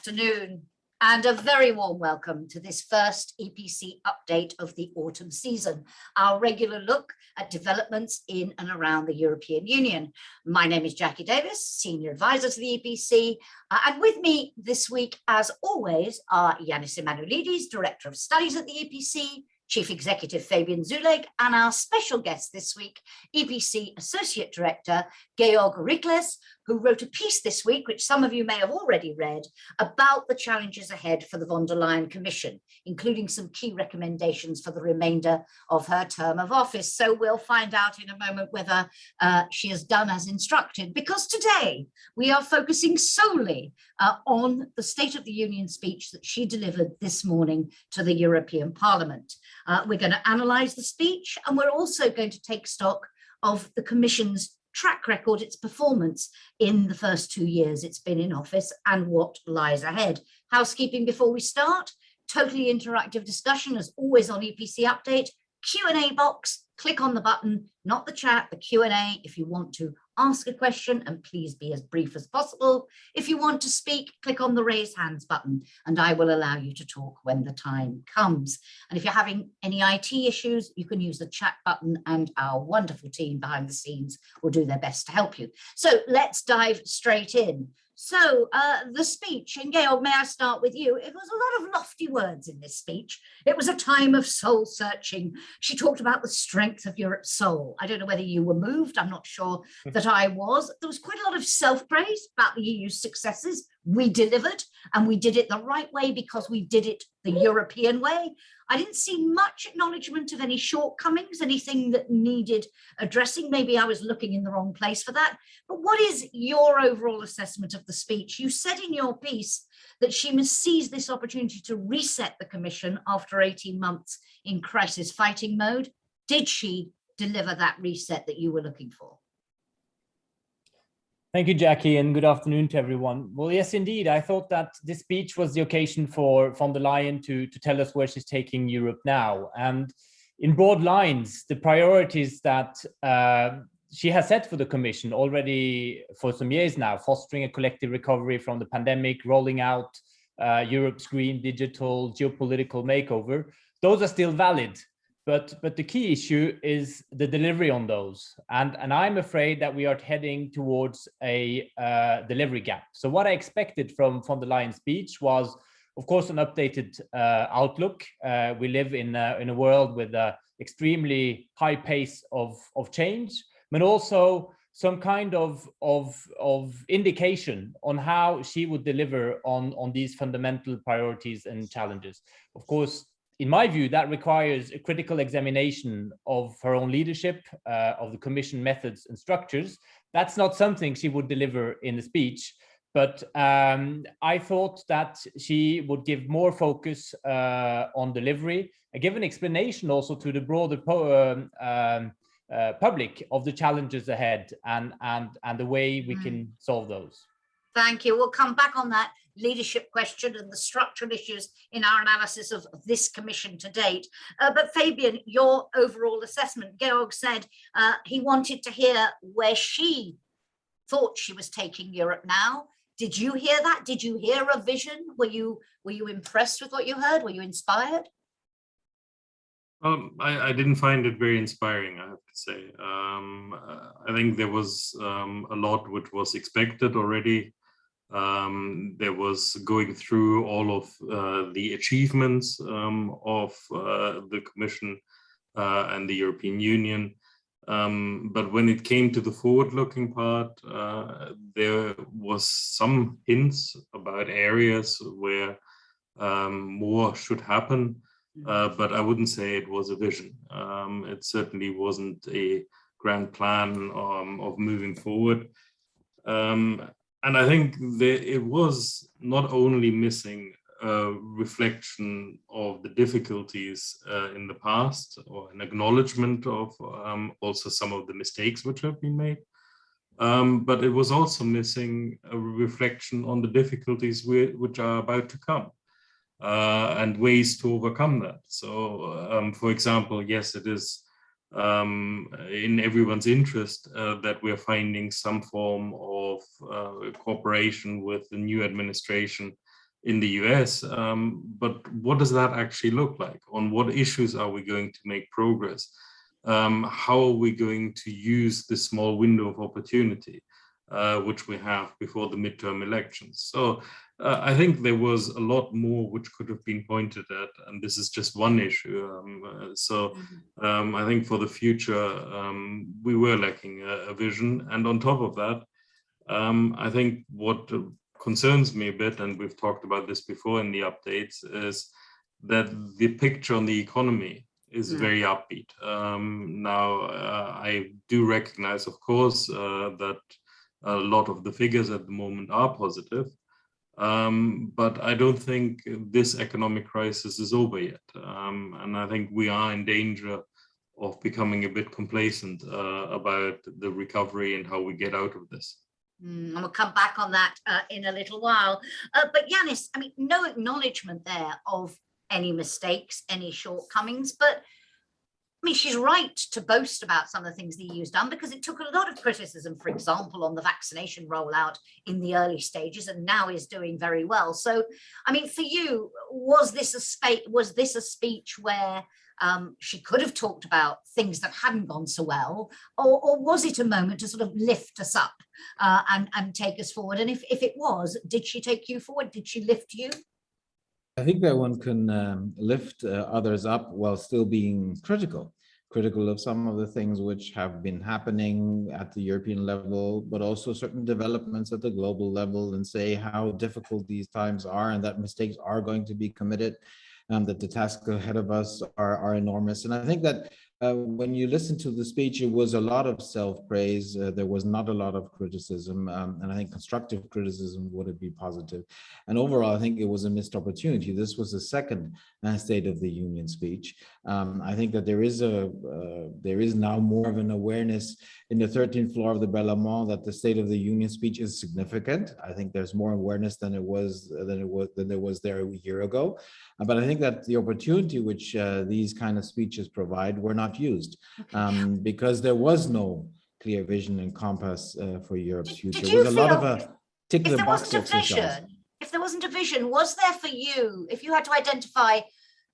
afternoon and a very warm welcome to this first EPC update of the autumn season, our regular look at developments in and around the European Union. My name is Jacki Davis, Senior Advisor to the EPC, and with me this week, as always, are Janis Emmanouilidis, Director of Studies at the EPC, Chief Executive Fabian Zuleeg, and our special guest this week, EPC Associate Director Georg Riekeles, who wrote a piece this week, which some of you may have already read, about the challenges ahead for the von der Leyen Commission, including some key recommendations for the remainder of her term of office. So we'll find out in a moment whether she has done as instructed, because today we are focusing solely on the State of the Union speech that she delivered this morning to the European Parliament. We're going to analyse the speech, and we're also going to take stock of the Commission's track record, its performance in the first 2 years it's been in office, and what lies ahead. Housekeeping before we start: totally interactive discussion as always on EPC Update. Q&A box, click on the button, not the chat, the Q&A if you want to ask a question, and please be as brief as possible. If you want to speak, click on the raise hands button and I will allow you to talk when the time comes. And if you're having any IT issues, you can use the chat button and our wonderful team behind the scenes will do their best to help you. So let's dive straight in. So the speech, and Georg, may I start with you? It was a lot of lofty words in this speech. It was a time of soul searching. She talked about the strength of Europe's soul. I don't know whether you were moved. I'm not sure that I was. There was quite a lot of self-praise about the EU's successes. We delivered, and we did it the right way because we did it the European way. I didn't see much acknowledgement of any shortcomings, anything that needed addressing. Maybe I was looking in the wrong place for that. But what is your overall assessment of the speech? You said in your piece that she must seize this opportunity to reset the Commission after 18 months in crisis fighting mode. Did she deliver that reset that you were looking for? Thank you, Jacki, and good afternoon to everyone. Well, yes, indeed. I thought that this speech was the occasion for von der Leyen to tell us where she's taking Europe now. And in broad lines, the priorities that she has set for the Commission already for some years now: fostering a collective recovery from the pandemic, rolling out Europe's green, digital, geopolitical makeover. Those are still valid. But the key issue is the delivery on those. And I'm afraid that we are heading towards a delivery gap. So what I expected from von der Leyen's speech was, of course, an updated outlook. We live in a world with an extremely high pace of change, but also some kind of indication on how she would deliver on these fundamental priorities and challenges. Of course, in my view, that requires a critical examination of her own leadership, of the Commission methods and structures. That's not something she would deliver in the speech, but I thought that she would give more focus on delivery, and give an explanation also to the broader public of the challenges ahead and the way we can solve those. Thank you. We'll come back on that leadership question and the structural issues in our analysis of this Commission to date. But Fabian, your overall assessment. Georg said he wanted to hear where she thought she was taking Europe now. Did you hear that? Did you hear a vision? Were you impressed with what you heard? Were you inspired? I didn't find it very inspiring, I have to say. I think there was a lot which was expected already. There was going through all of the achievements of the Commission and the European Union. But when it came to the forward-looking part, there was some hints about areas where more should happen, but I wouldn't say it was a vision. It certainly wasn't a grand plan of moving forward. And I think it was not only missing a reflection of the difficulties in the past, or an acknowledgement of also some of the mistakes which have been made, but it was also missing a reflection on the difficulties which are about to come, and ways to overcome that. So, for example, yes, it is in everyone's interest that we're finding some form of cooperation with the new administration in the US. But what does that actually look like? On what issues are we going to make progress? How are we going to use this small window of opportunity, which we have before the midterm elections? So I think there was a lot more which could have been pointed at, and this is just one issue. I think for the future, we were lacking a vision. And on top of that, I think what concerns me a bit, and we've talked about this before in the updates, is that the picture on the economy is very upbeat. I do recognize, of course, that a lot of the figures at the moment are positive, but I don't think this economic crisis is over yet. And I think we are in danger of becoming a bit complacent about the recovery and how we get out of this. And we'll come back on that in a little while. But Janis, I mean, no acknowledgement there of any mistakes, any shortcomings, but I mean, she's right to boast about some of the things the EU's done, because it took a lot of criticism, for example, on the vaccination rollout in the early stages, and now is doing very well. So, I mean, for you, was this a speech where she could have talked about things that hadn't gone so well, or was it a moment to sort of lift us up and take us forward? And if it was, did she take you forward? Did she lift you? I think that one can lift others up while still being critical of some of the things which have been happening at the European level, but also certain developments at the global level, and say how difficult these times are and that mistakes are going to be committed, that the tasks ahead of us are enormous. And I think that when you listen to the speech, it was a lot of self-praise. There was not a lot of criticism, and I think constructive criticism would be positive. And overall, I think it was a missed opportunity. This was the second State of the Union speech. I think that there is now more of an awareness in the 13th floor of the Parlement that the State of the Union speech is significant. I think there's more awareness than there was there a year ago. But I think that the opportunity which these kind of speeches provide were not used, because there was no clear vision and compass for Europe's future. Did you feel, a lot of a tick the box exercise. If there wasn't a vision, was there for you, if you had to identify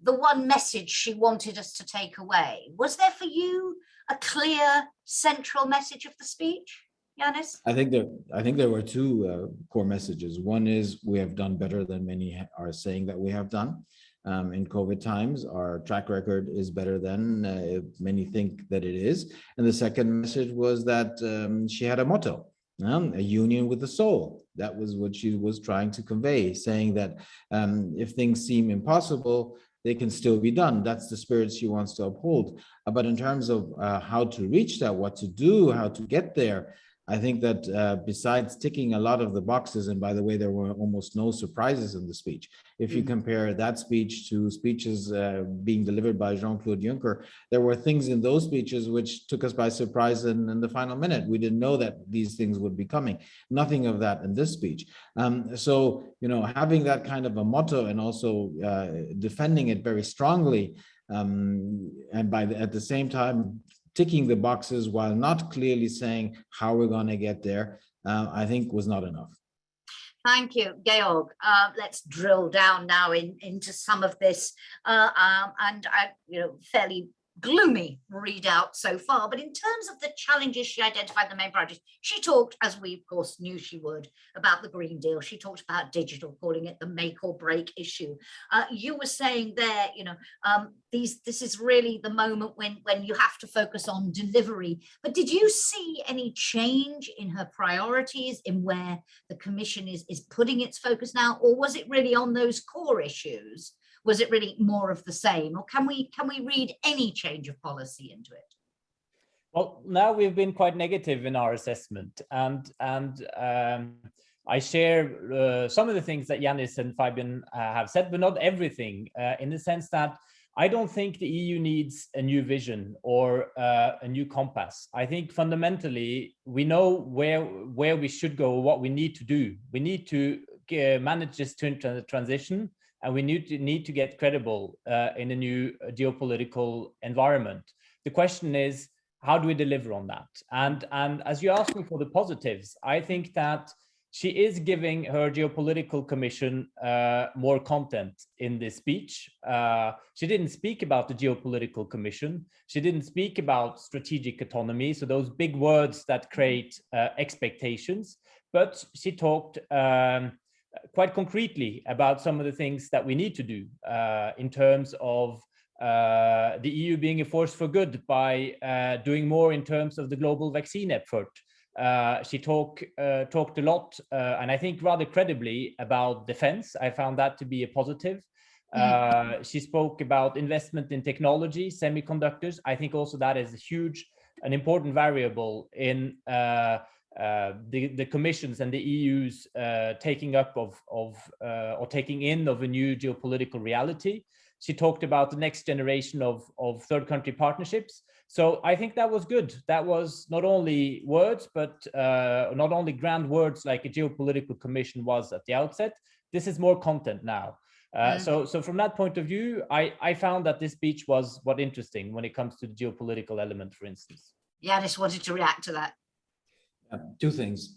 the one message she wanted us to take away, was there for you a clear central message of the speech, Janis? I think there were two core messages. One is we have done better than many are saying that we have done. In COVID times, our track record is better than many think that it is. And the second message was that she had a motto, a union with the soul. That was what she was trying to convey, saying that if things seem impossible, they can still be done. That's the spirit she wants to uphold. But in terms of how to reach that, what to do, how to get there, I think that besides ticking a lot of the boxes, and by the way, there were almost no surprises in the speech. If you compare that speech to speeches being delivered by Jean-Claude Juncker, there were things in those speeches which took us by surprise in the final minute. We didn't know that these things would be coming. Nothing of that in this speech. So, having that kind of a motto and also defending it very strongly, and at the same time, ticking the boxes while not clearly saying how we're going to get there, I think was not enough. Thank you, Georg. Let's drill down now into some of this, and fairly gloomy readout so far. But in terms of the challenges she identified, the main priorities, she talked, as we of course knew she would, about the Green Deal. She talked about digital, calling it the make or break issue. You were saying there, this is really the moment when you have to focus on delivery. But did you see any change in her priorities, in where the Commission is putting its focus now, or was it really on those core issues? Was it really more of the same, or can we read any change of policy into it? Well, now we've been quite negative in our assessment, and I share some of the things that Janis and Fabian have said, but not everything, in the sense that I don't think the EU needs a new vision or a new compass. I think fundamentally we know where we should go, what we need to do. We need to manage this transition, and we need to get credible in a new geopolitical environment. The question is, how do we deliver on that? And as you asked me for the positives, I think that she is giving her geopolitical commission more content in this speech. She didn't speak about the geopolitical commission. She didn't speak about strategic autonomy, so those big words that create expectations, but she talked quite concretely about some of the things that we need to do in terms of the EU being a force for good by doing more in terms of the global vaccine effort. She talked a lot, and I think rather credibly, about defense. I found that to be a positive. She spoke about investment in technology, semiconductors. I think also that is a huge, an important variable in the Commission's and the EU's taking up of or taking in of a new geopolitical reality. She talked about the next generation of third country partnerships. So I think that was good. That was not only words, but not only grand words like a geopolitical commission was at the outset. This is more content now. So from that point of view, I found that this speech was interesting when it comes to the geopolitical element, for instance. Janis wanted to react to that. Two things.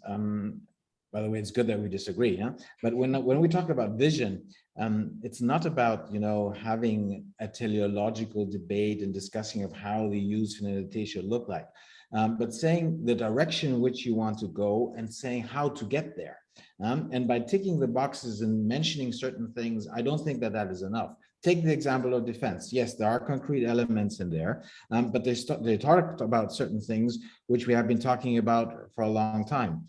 By the way, it's good that we disagree, yeah? But when we talk about vision, it's not about, you know, having a teleological debate and discussing of how the EU's finality should look like, but saying the direction in which you want to go and saying how to get there. And by ticking the boxes and mentioning certain things, I don't think that is enough. Take the example of defense. Yes, there are concrete elements in there, but they talked about certain things which we have been talking about for a long time.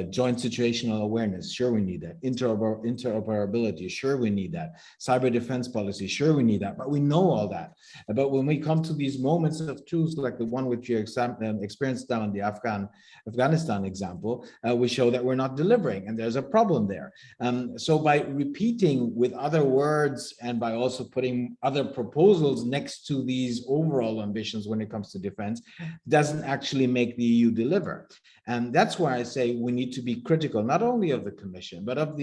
Joint situational awareness, sure we need that. Interoperability, sure we need that. Cyber defense policy, sure we need that, but we know all that. But when we come to these moments of truth, like the one which you experienced down in the Afghanistan example, we show that we're not delivering, and there's a problem there. So by repeating with other words and by also putting other proposals next to these overall ambitions when it comes to defense, doesn't actually make the EU deliver. And that's why I say we need to be critical, not only of the Commission, but of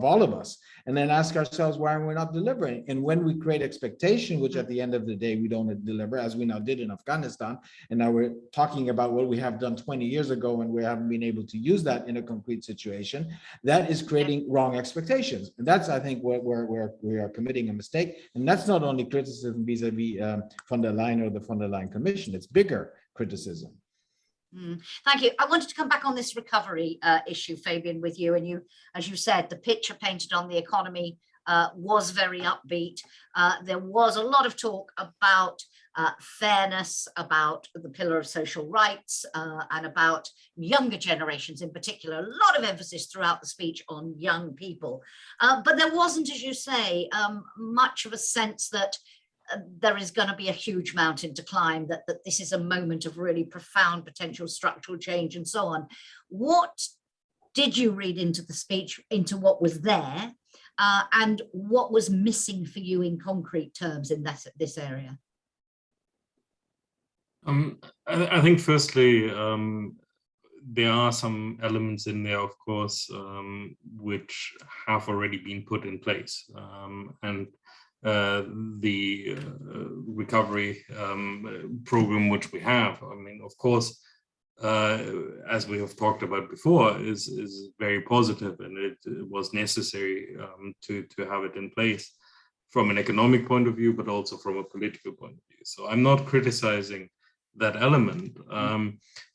all of us, and then ask ourselves why we're not delivering. And when we create expectation, which at the end of the day we don't deliver, as we now did in Afghanistan, and now we're talking about what we have done 20 years ago and we haven't been able to use that in a concrete situation, that is creating wrong expectations. And that's, I think, where we are committing a mistake. And that's not only criticism vis-a-vis von der Leyen or the von der Leyen Commission, it's bigger criticism. Thank you. I wanted to come back on this recovery issue, Fabian, with you. And you, as you said, the picture painted on the economy was very upbeat. There was a lot of talk about fairness, about the pillar of social rights, and about younger generations in particular. A lot of emphasis throughout the speech on young people. But there wasn't, as you say, much of a sense that there is going to be a huge mountain to climb, that this is a moment of really profound potential structural change and so on. What did you read into the speech, into what was there, and what was missing for you in concrete terms in this area? I think firstly, there are some elements in there, of course, which have already been put in place. And the recovery program which we have, I mean, of course, as we have talked about before, is very positive, and it was necessary to have it in place from an economic point of view, but also from a political point of view. So I'm not criticizing that element,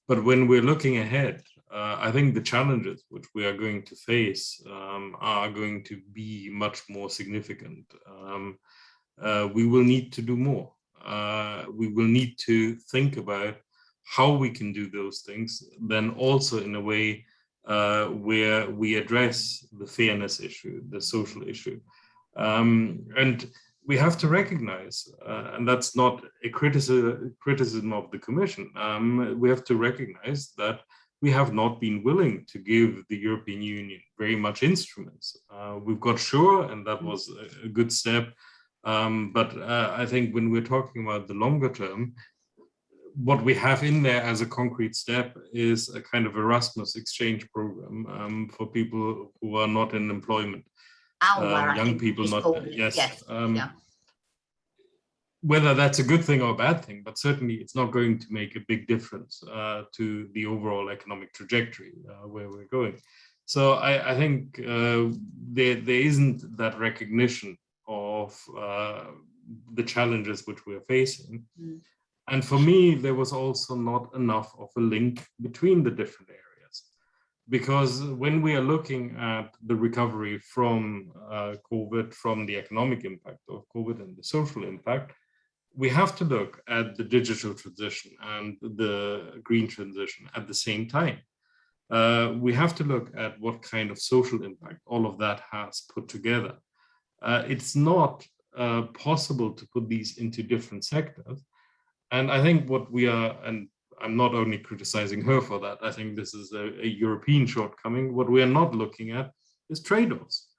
but when we're looking ahead, I think the challenges which we are going to face are going to be much more significant. We will need to do more. We will need to think about how we can do those things, then also in a way where we address the fairness issue, the social issue. And we have to recognize, and that's not a criticism of the Commission, we have to recognize that we have not been willing to give the European Union very much instruments. We've got SURE, and that was a good step. But I think when we're talking about the longer term, what we have in there as a concrete step is a kind of Erasmus exchange program for people who are not in employment. Young people not, yes. whether that's a good thing or a bad thing, but certainly it's not going to make a big difference to the overall economic trajectory where we're going. So I think there isn't that recognition of the challenges which we're facing. Mm. And for me, there was also not enough of a link between the different areas. Because when we are looking at the recovery from COVID, from the economic impact of COVID and the social impact, we have to look at the digital transition and the green transition at the same time. We have to look at what kind of social impact all of that has put together. It's not possible to put these into different sectors. And I think what we are, and I'm not only criticizing her for that, I think this is a European shortcoming. What we are not looking at is trade-offs.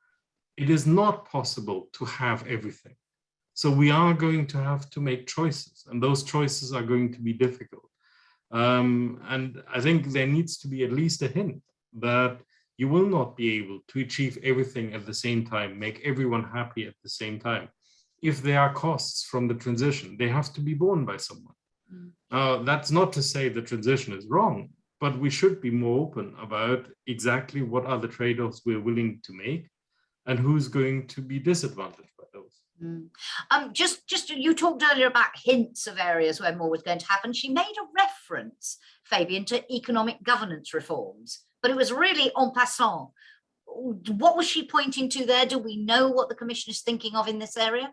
It is not possible to have everything. So we are going to have to make choices, and those choices are going to be difficult. And I think there needs to be at least a hint that you will not be able to achieve everything at the same time, make everyone happy at the same time. If there are costs from the transition, they have to be borne by someone. That's not to say the transition is wrong, but we should be more open about exactly what are the trade-offs we're willing to make and who's going to be disadvantaged by those. Just you talked earlier about hints of areas where more was going to happen. She made a reference, Fabian, to economic governance reforms, but it was really en passant. What was she pointing to there? Do we know what the Commission is thinking of in this area?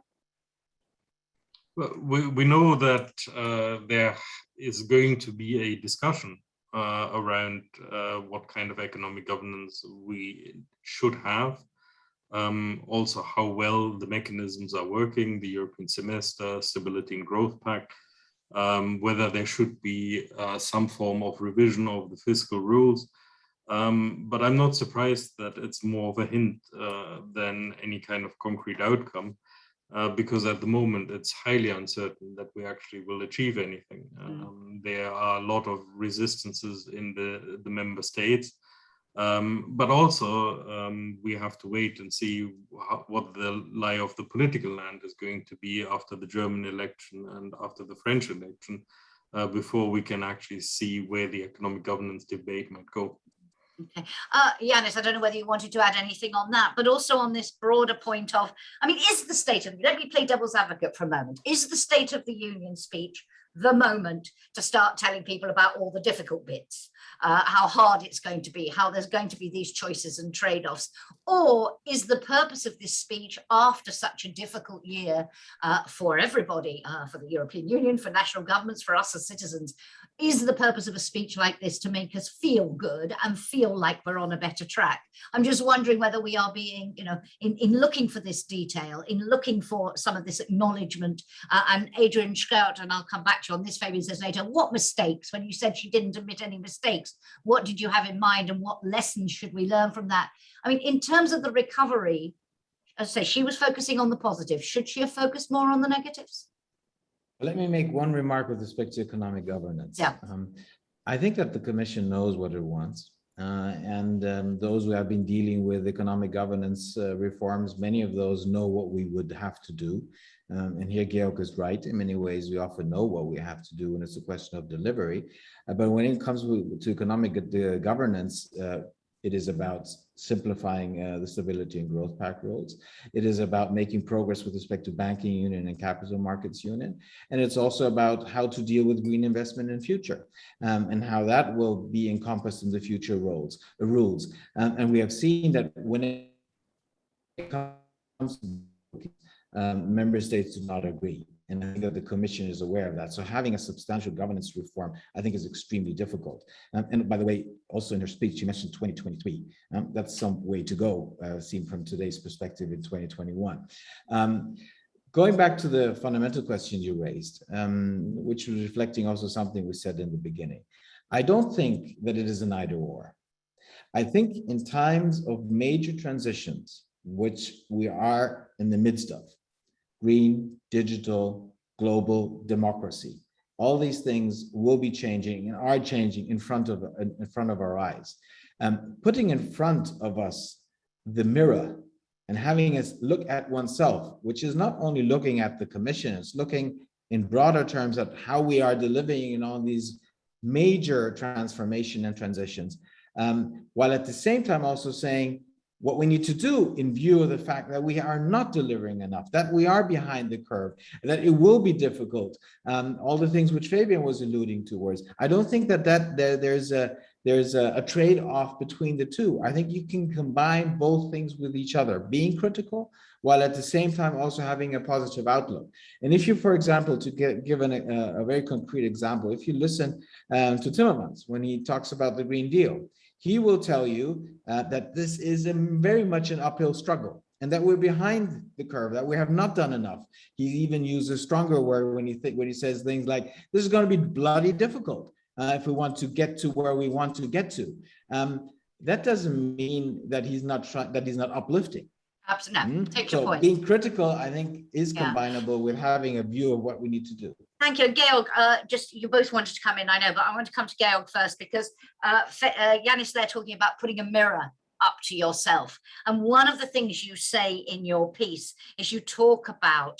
Well, we know that there is going to be a discussion around what kind of economic governance we should have. Also how well the mechanisms are working, the European semester, stability and growth pact, whether there should be some form of revision of the fiscal rules. But I'm not surprised that it's more of a hint than any kind of concrete outcome, because at the moment it's highly uncertain that we actually will achieve anything. There are a lot of resistances in the member states. But also we have to wait and see what the lie of the political land is going to be after the German election and after the French election, before we can actually see where the economic governance debate might go. Okay, Janis, I don't know whether you wanted to add anything on that, but also on this broader point of, I mean, is the state of, let me play devil's advocate for a moment, is the State of the Union speech the moment to start telling people about all the difficult bits, how hard it's going to be, how there's going to be these choices and trade-offs? Or is the purpose of this speech after such a difficult year for everybody, for the European Union, for national governments, for us as citizens, is the purpose of a speech like this to make us feel good and feel like we're on a better track? I'm just wondering whether we are being, you know, in looking for this detail, in looking for some of this acknowledgement, and Adrian Schrout, and I'll come back to you on this, Fabian says later, what mistakes, when you said she didn't admit any mistakes, what did you have in mind and what lessons should we learn from that? I mean, in terms of the recovery, as I say, she was focusing on the positives. Should she have focused more on the negatives? Let me make one remark with respect to economic governance. Yeah. I think that the Commission knows what it wants. And those who have been dealing with economic governance reforms, many of those know what we would have to do. And here Georg is right. In many ways, we often know what we have to do, and it's a question of delivery. But when it comes to economic governance, it is about simplifying the Stability and Growth Pact rules. It is about making progress with respect to banking union and capital markets union. And it's also about how to deal with green investment in future, and how that will be encompassed in the future rules. And we have seen that when it comes to member states do not agree. And I think that the Commission is aware of that. So having a substantial governance reform, I think, is extremely difficult. And by the way, also in her speech, she mentioned 2023. That's some way to go, seen from today's perspective in 2021. Going back to the fundamental question you raised, which was reflecting also something we said in the beginning. I don't think that it is an either or. I think in times of major transitions, which we are in the midst of, green, digital, global democracy, all these things will be changing and are changing in front of our eyes. Putting in front of us the mirror and having us look at oneself, which is not only looking at the Commission, it's looking in broader terms at how we are delivering on these major transformation and transitions, while at the same time also saying what we need to do in view of the fact that we are not delivering enough, that we are behind the curve, that it will be difficult. All the things which Fabian was alluding towards. I don't think that there's a trade-off between the two. I think you can combine both things with each other, being critical while at the same time also having a positive outlook. And if you, for example, to give a very concrete example, if you listen to Timmermans when he talks about the Green Deal, he will tell you that this is very much an uphill struggle and that we're behind the curve, that we have not done enough. He even uses a stronger word when he says things like, this is going to be bloody difficult if we want to get to where we want to get to. That doesn't mean that he's not uplifting. Absolutely. Take your point. Being critical, I think, is combinable with having a view of what we need to do. Thank you, Georg. Just you both wanted to come in, I know, but I want to come to Georg first because Janis, they're talking about putting a mirror up to yourself. And one of the things you say in your piece is you talk about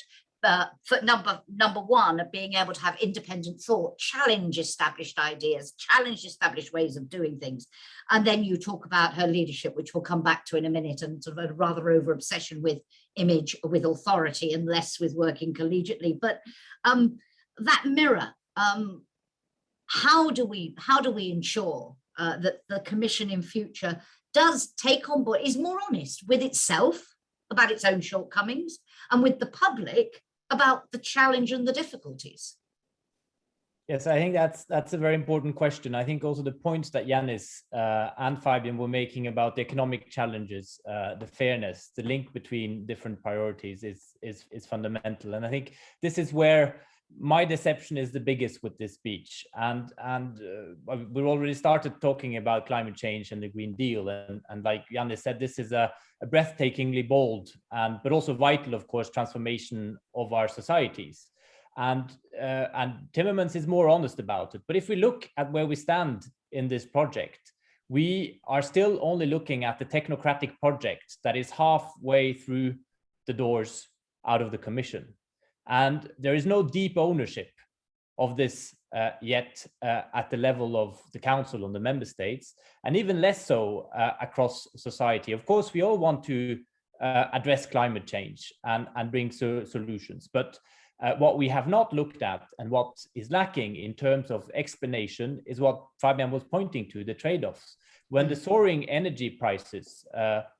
for number one of being able to have independent thought, challenge established ideas, challenge established ways of doing things. And then you talk about her leadership, which we'll come back to in a minute, and sort of a rather over obsession with image, with authority, and less with working collegiately. But that mirror, how do we ensure that the Commission in future does take on board, is more honest with itself about its own shortcomings and with the public about the challenge and the difficulties? Yes, I think that's a very important question. I think also the points that Janis and Fabian were making about the economic challenges, the fairness, the link between different priorities is fundamental. And I think this is where my deception is the biggest with this speech. And we've already started talking about climate change and the Green Deal. And like Janis said, this is a breathtakingly bold but also vital, of course, transformation of our societies. And Timmermans is more honest about it. But if we look at where we stand in this project, we are still only looking at the technocratic project that is halfway through the doors out of the Commission. And there is no deep ownership of this yet at the level of the Council and the member states, and even less so across society. Of course, we all want to address climate change and bring solutions. But what we have not looked at and what is lacking in terms of explanation is what Fabian was pointing to, the trade-offs. When the soaring energy prices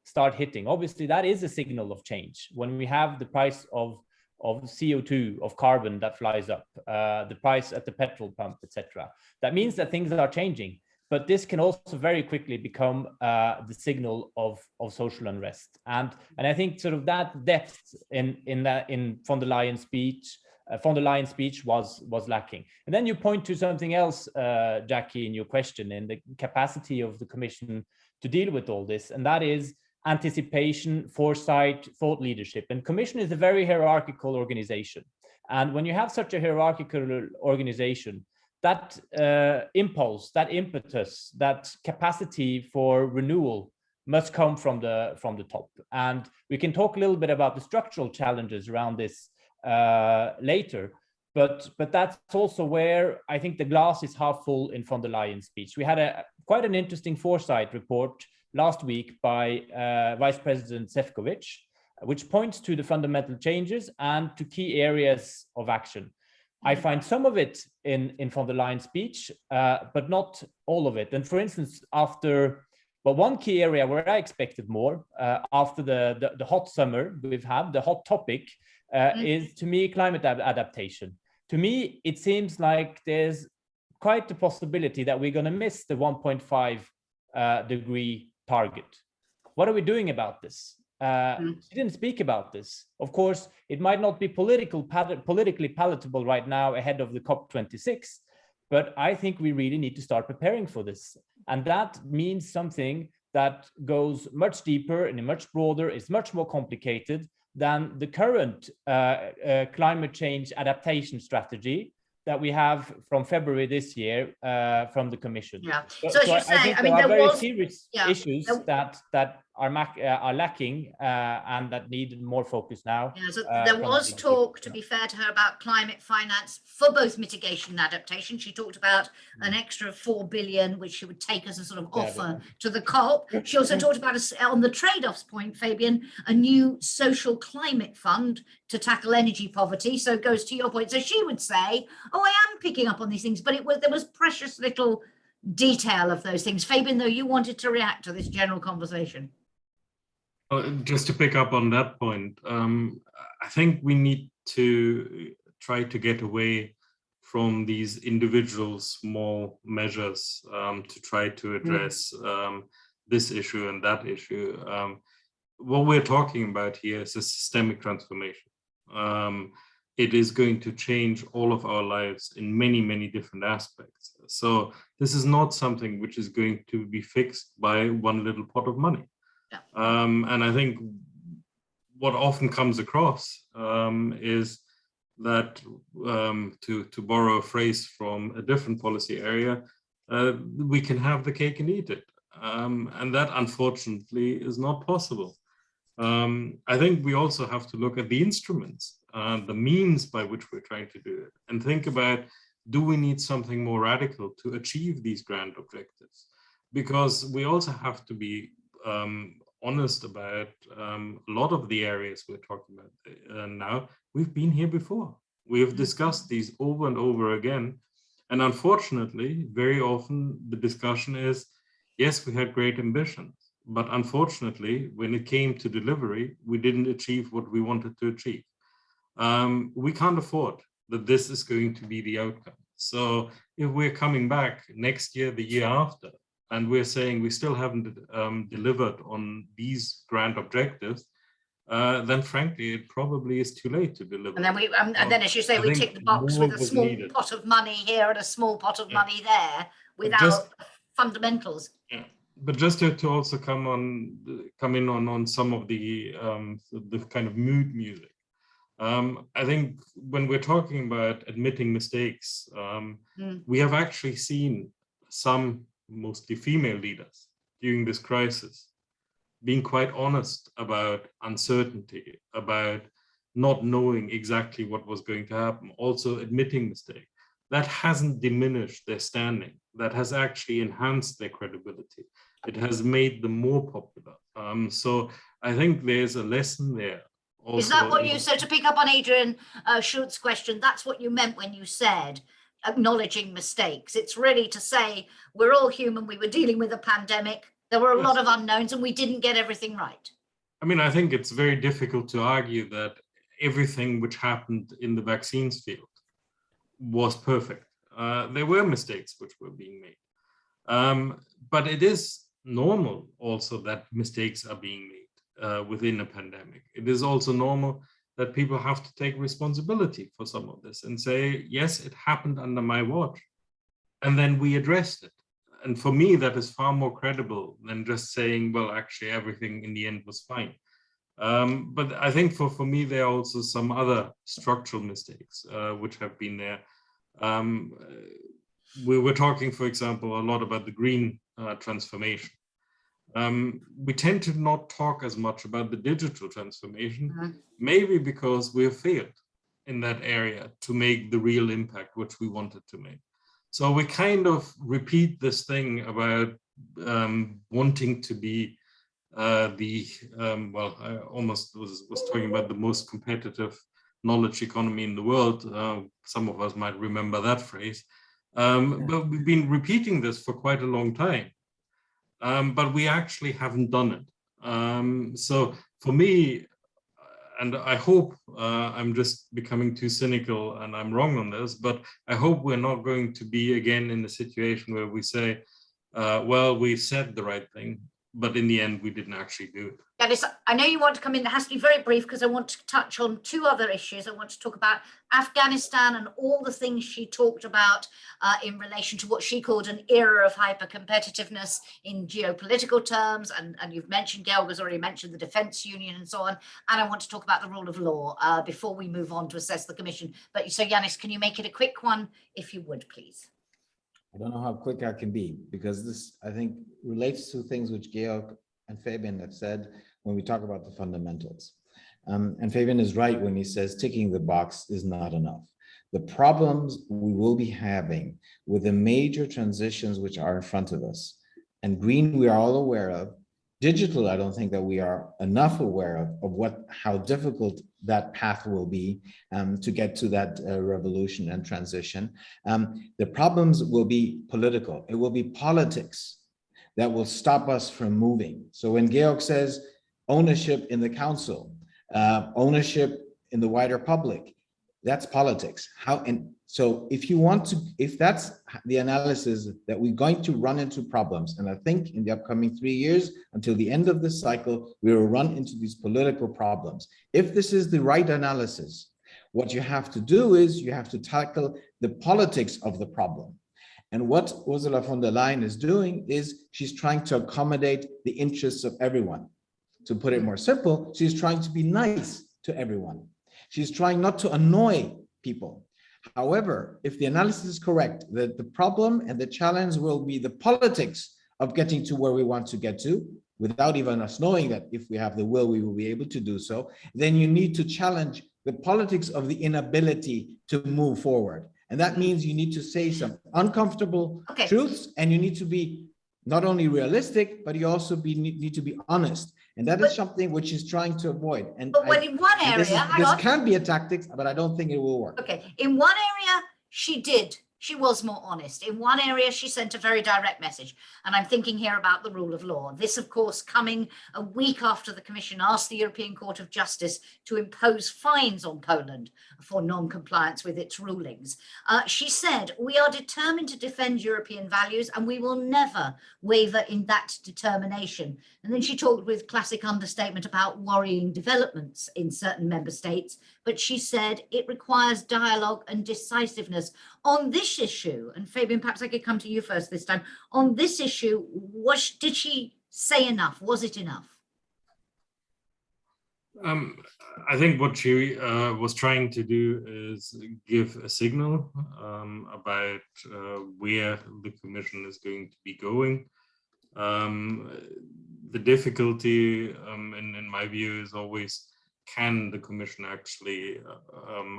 start hitting, obviously that is a signal of change. When we have the price of CO2, of carbon that flies up, the price at the petrol pump, etc. That means that things are changing, but this can also very quickly become the signal of social unrest. And I think sort of that depth in von der Leyen's speech was lacking. And then you point to something else, Jacki, in your question, in the capacity of the Commission to deal with all this, and that is anticipation, foresight, thought leadership. And Commission is a very hierarchical organization. And when you have such a hierarchical organization, that impulse, that impetus, that capacity for renewal must come from the top. And we can talk a little bit about the structural challenges around this later. But that's also where I think the glass is half full in von der Leyen's speech. We had quite an interesting foresight report last week by Vice President Šefčovič, which points to the fundamental changes and to key areas of action. I find some of it in von der Leyen's speech, but not all of it. And for instance, one key area where I expected more after the hot summer we've had, the hot topic is, to me, climate adaptation. To me, it seems like there's quite the possibility that we're going to miss the 1.5 degree target. What are we doing about this? She didn't speak about this. Of course, it might not be politically palatable right now ahead of the COP26, but I think we really need to start preparing for this. And that means something that goes much deeper and much broader, is much more complicated than the current climate change adaptation strategy that we have from February this year from the Commission. Yeah. So as you're saying, I think there are very serious issues that are lacking and that need more focus now. Yeah, so there was talk, to be fair to her, about climate finance for both mitigation and adaptation. She talked about an extra 4 billion, which she would take as a sort of offer to the COP. She also talked about, on the trade-offs point, Fabian, a new social climate fund to tackle energy poverty. So it goes to your point. So she would say, oh, I am picking up on these things, but there was precious little detail of those things. Fabian, though, you wanted to react to this general conversation. Just to pick up on that point, I think we need to try to get away from these individual small measures to try to address this issue and that issue. What we're talking about here is a systemic transformation. It is going to change all of our lives in many, many different aspects. So this is not something which is going to be fixed by one little pot of money. Yeah. And I think what often comes across is that, to borrow a phrase from a different policy area, we can have the cake and eat it. And that, unfortunately, is not possible. I think we also have to look at the instruments, the means by which we're trying to do it, and think about, do we need something more radical to achieve these grand objectives? Because we also have to be honest about a lot of the areas we're talking about now. We've been here before. We have discussed these over and over again. And unfortunately, very often the discussion is, yes, we had great ambitions, but unfortunately, when it came to delivery, we didn't achieve what we wanted to achieve. We can't afford that this is going to be the outcome. So if we're coming back next year, the year after, and we're saying we still haven't delivered on these grand objectives, then frankly, it probably is too late to deliver. And then and then, as you say, we tick the box with a small pot of money here and a small pot of money there, without fundamentals. Yeah. But just to also come in on some of the kind of mood music. I think when we're talking about admitting mistakes, we have actually seen some mostly female leaders during this crisis being quite honest about uncertainty, about not knowing exactly what was going to happen, also admitting mistake. That hasn't diminished their standing. That has actually enhanced their credibility. It has made them more popular. So I think there's a lesson there. Also, is that what you said, to pick up on Adrian Schultz's question, that's what you meant when you said acknowledging mistakes? It's really to say we're all human, we were dealing with a pandemic, there were a lot of unknowns and we didn't get everything right. I mean, I think it's very difficult to argue that everything which happened in the vaccines field was perfect. There were mistakes which were being made. But it is normal also that mistakes are being made within a pandemic. It is also normal that people have to take responsibility for some of this and say, yes, it happened under my watch. And then we addressed it. And for me, that is far more credible than just saying, well, actually, everything in the end was fine. But I think for me, there are also some other structural mistakes which have been there. We were talking, for example, a lot about the green transformation. We tend to not talk as much about the digital transformation, maybe because we have failed in that area to make the real impact which we wanted to make. So we kind of repeat this thing about wanting to be well, I almost was talking about the most competitive knowledge economy in the world. Some of us might remember that phrase. But we've been repeating this for quite a long time. But we actually haven't done it. So for me, and I hope I'm just becoming too cynical and I'm wrong on this, but I hope we're not going to be again in a situation where we say, well, we said the right thing, but in the end, we didn't actually do it. Janis, I know you want to come in. It has to be very brief because I want to touch on two other issues. I want to talk about Afghanistan and all the things she talked about in relation to what she called an era of hyper-competitiveness in geopolitical terms. And you've mentioned, Georg has already mentioned the defense union and so on. And I want to talk about the rule of law before we move on to assess the commission. But so, Janis, can you make it a quick one, if you would, please? I don't know how quick I can be, because this, I think, relates to things which Georg and Fabian have said when we talk about the fundamentals. And Fabian is right when he says ticking the box is not enough. The problems we will be having with the major transitions which are in front of us, and green we are all aware of, digital I don't think that we are enough aware of how difficult that path will be to get to that revolution and transition. The problems will be political. It will be politics that will stop us from moving. So when Georg says ownership in the council, ownership in the wider public, that's politics. So if that's the analysis that we're going to run into problems, and I think in the upcoming 3 years until the end of this cycle, we will run into these political problems. If this is the right analysis, what you have to do is you have to tackle the politics of the problem. And what Ursula von der Leyen is doing is she's trying to accommodate the interests of everyone. To put it more simple, she's trying to be nice to everyone. She's trying not to annoy people. However, if the analysis is correct, that the problem and the challenge will be the politics of getting to where we want to get to, without even us knowing that if we have the will, we will be able to do so, then you need to challenge the politics of the inability to move forward. And that means you need to say some uncomfortable truths, and you need to be not only realistic, but you also need to be honest. And that is something which is trying to avoid. But when in one area, this can be a tactic, but I don't think it will work. Okay, in one area, she did. She was more honest. In one area, she sent a very direct message. And I'm thinking here about the rule of law. This, of course, coming a week after the Commission asked the European Court of Justice to impose fines on Poland for non-compliance with its rulings. She said, "We are determined to defend European values and we will never waver in that determination." And then she talked with classic understatement about worrying developments in certain member states. But she said it requires dialogue and decisiveness on this issue. And Fabian, perhaps I could come to you first this time. On this issue, did she say enough? Was it enough? I think what she was trying to do is give a signal about where the Commission is going to be going. The difficulty, in my view, is always, can the Commission actually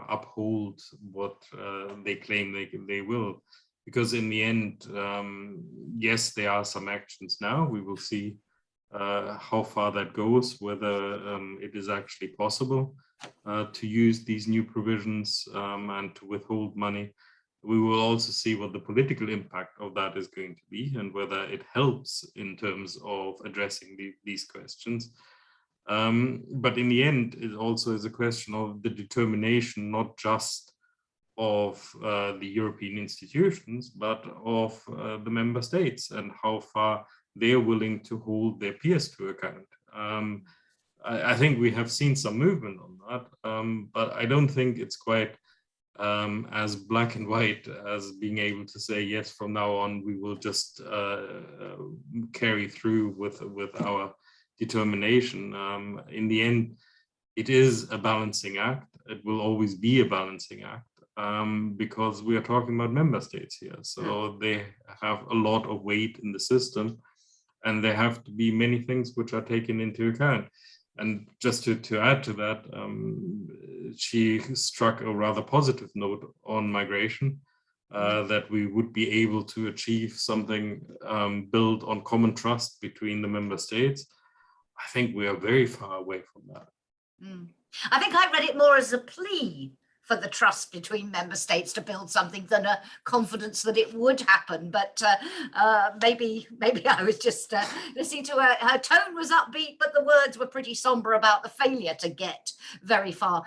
uphold what they claim they will? Because in the end, yes, there are some actions now. We will see how far that goes, whether it is actually possible to use these new provisions and to withhold money. We will also see what the political impact of that is going to be and whether it helps in terms of addressing these questions. But in the end, it also is a question of the determination, not just of the European institutions, but of the member states and how far they're willing to hold their peers to account. I think we have seen some movement on that, but I don't think it's quite as black and white as being able to say, yes, from now on, we will just carry through with our determination. In the end, it is a balancing act. It will always be a balancing act because we are talking about member states here. So they have a lot of weight in the system and there have to be many things which are taken into account. And just to add to that, she struck a rather positive note on migration, that we would be able to achieve something built on common trust between the member states. I think we are very far away from that. I think I read it more as a plea for the trust between member states to build something than a confidence that it would happen. But maybe I was just listening to her. Her tone was upbeat, but the words were pretty somber about the failure to get very far.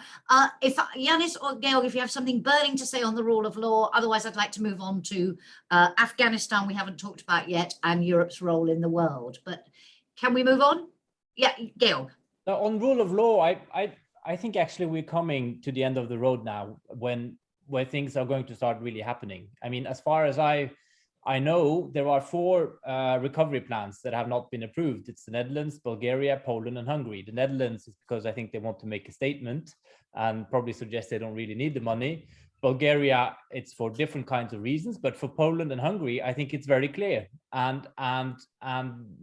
If Janis or Georg, if you have something burning to say on the rule of law, otherwise I'd like to move on to Afghanistan, we haven't talked about yet, and Europe's role in the world. But can we move on? Yeah, Georg. Now, on rule of law, I think actually we're coming to the end of the road now where things are going to start really happening. I mean, as far as I know, there are 4 recovery plans that have not been approved. It's the Netherlands, Bulgaria, Poland, and Hungary. The Netherlands is because I think they want to make a statement and probably suggest they don't really need the money. Bulgaria, it's for different kinds of reasons, but for Poland and Hungary, I think it's very clear. And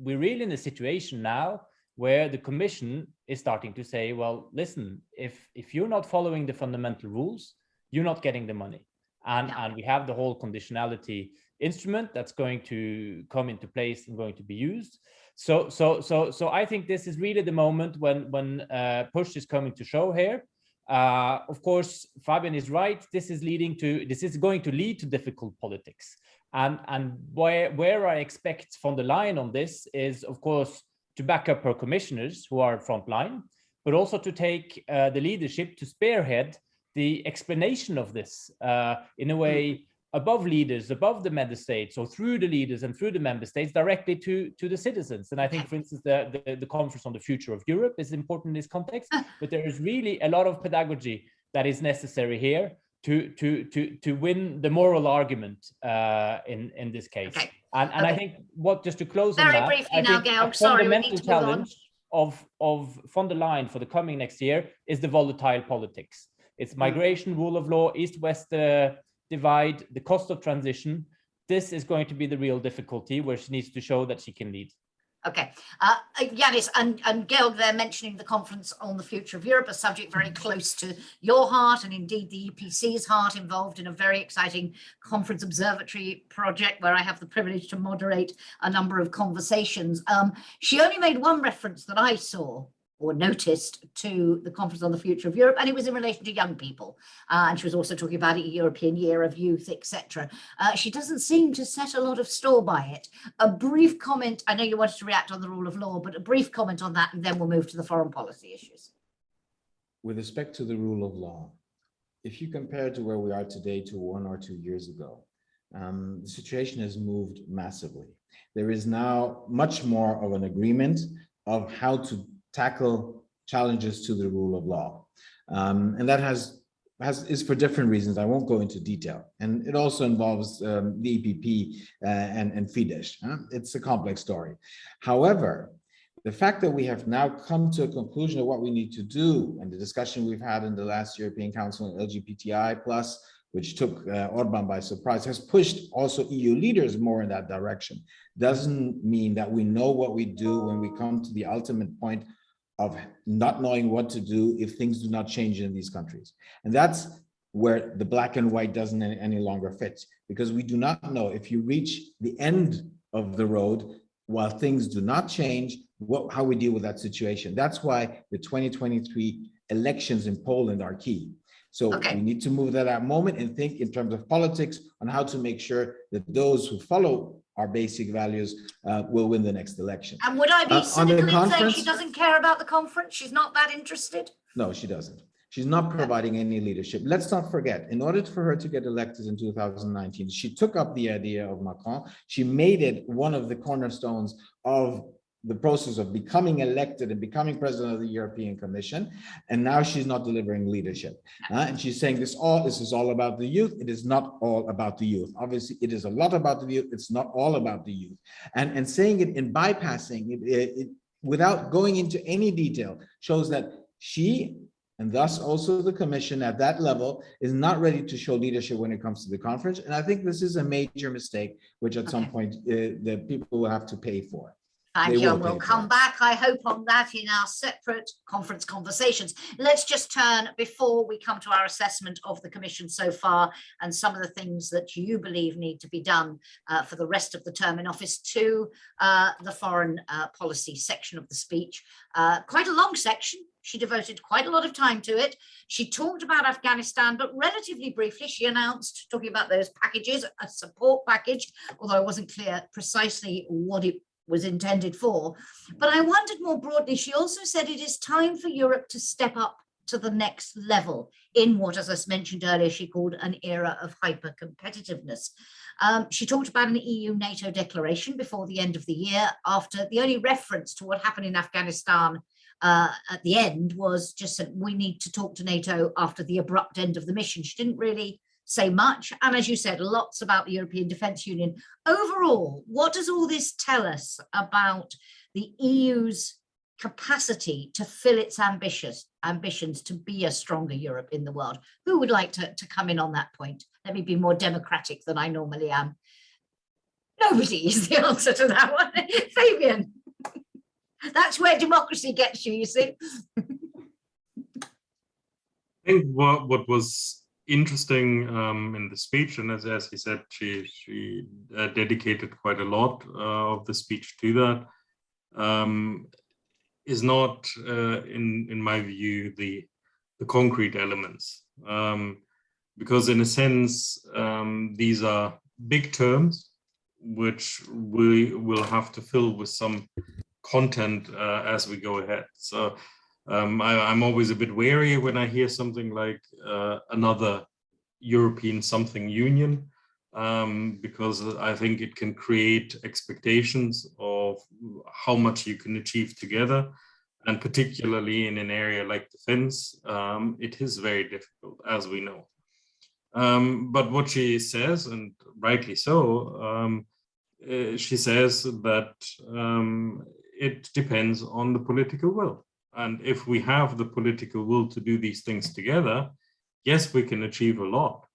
we're really in a situation now where the Commission is starting to say, well, listen, if you're not following the fundamental rules, you're not getting the money. And we have the whole conditionality instrument that's going to come into place and going to be used. So I think this is really the moment when push is coming to show here. Of course, Fabian is right. This is going to lead to difficult politics. And where I expect von der Leyen on this is, of course, to back up her commissioners who are frontline, but also to take the leadership to spearhead the explanation of this in a way above leaders, above the member states, or through the leaders and through the member states directly to the citizens. And I think, for instance, the conference on the future of Europe is important in this context, but there is really a lot of pedagogy that is necessary here to win the moral argument in this case. Okay. And I think just to close on that, very briefly now, Georg, sorry, we need to move on. Of von der Leyen for the coming next year is the volatile politics. It's migration, rule of law, East-West divide, the cost of transition. This is going to be the real difficulty where she needs to show that she can lead. Okay, Janis and Georg, they're mentioning the conference on the future of Europe, a subject very close to your heart and indeed the EPC's heart, involved in a very exciting conference observatory project where I have the privilege to moderate a number of conversations. She only made one reference that I saw or noticed to the conference on the future of Europe, and it was in relation to young people. And she was also talking about a European year of youth, etc. She doesn't seem to set a lot of store by it. A brief comment, I know you wanted to react on the rule of law, but a brief comment on that, and then we'll move to the foreign policy issues. With respect to the rule of law, if you compare to where we are today to 1 or 2 years ago, the situation has moved massively. There is now much more of an agreement of how to tackle challenges to the rule of law. And that is for different reasons. I won't go into detail. And it also involves the EPP and Fidesz. It's a complex story. However, the fact that we have now come to a conclusion of what we need to do, and the discussion we've had in the last European Council on LGBTI+, which took Orban by surprise, has pushed also EU leaders more in that direction. Doesn't mean that we know what we do when we come to the ultimate point of not knowing what to do if things do not change in these countries. And that's where the black and white doesn't any longer fit, because we do not know if you reach the end of the road while things do not change, how we deal with that situation. That's why the 2023 elections in Poland are key. So we need to move that moment and think in terms of politics on how to make sure that those who follow our basic values will win the next election. And would I be cynical in saying she doesn't care about the conference? She's not that interested? No, she doesn't. She's not providing any leadership. Let's not forget, in order for her to get elected in 2019, she took up the idea of Macron. She made it one of the cornerstones of the process of becoming elected and becoming president of the European Commission, and now she's not delivering leadership. And she's saying this is all about the youth. It is not all about the youth. Obviously, it is a lot about the youth. It's not all about the youth. And saying it in bypassing it without going into any detail shows that she, and thus also the Commission at that level, is not ready to show leadership when it comes to the conference. And I think this is a major mistake, which at some point the people will have to pay for. Thank you, and we'll come back, I hope, on that in our separate conference conversations. Let's just turn, before we come to our assessment of the Commission so far and some of the things that you believe need to be done for the rest of the term in office, to the foreign policy section of the speech. Quite a long section. She devoted quite a lot of time to it. She talked about Afghanistan, but relatively briefly, she announced, talking about those packages, a support package, although I wasn't clear precisely what it was intended for. But I wondered more broadly, she also said it is time for Europe to step up to the next level in what, as I mentioned earlier, she called an era of hyper-competitiveness. She talked about an EU-NATO declaration before the end of the year, after the only reference to what happened in Afghanistan at the end was just that we need to talk to NATO after the abrupt end of the mission. She didn't really say much, and as you said, lots about the European Defence Union. Overall, what does all this tell us about the EU's capacity to fill its ambitions to be a stronger Europe in the world? Who would like to come in on that point? Let me be more democratic than I normally am. Nobody is the answer to that one. Fabian, that's where democracy gets you, you see. I think what was interesting in the speech, and as he said, she dedicated quite a lot of the speech to that, is not, in my view, the concrete elements. Because in a sense, these are big terms, which we will have to fill with some content as we go ahead. So I'm always a bit wary when I hear something like another European something union, because I think it can create expectations of how much you can achieve together. And particularly in an area like defense, it is very difficult, as we know. But what she says, and rightly so, she says that it depends on the political will. And if we have the political will to do these things together, yes, we can achieve a lot.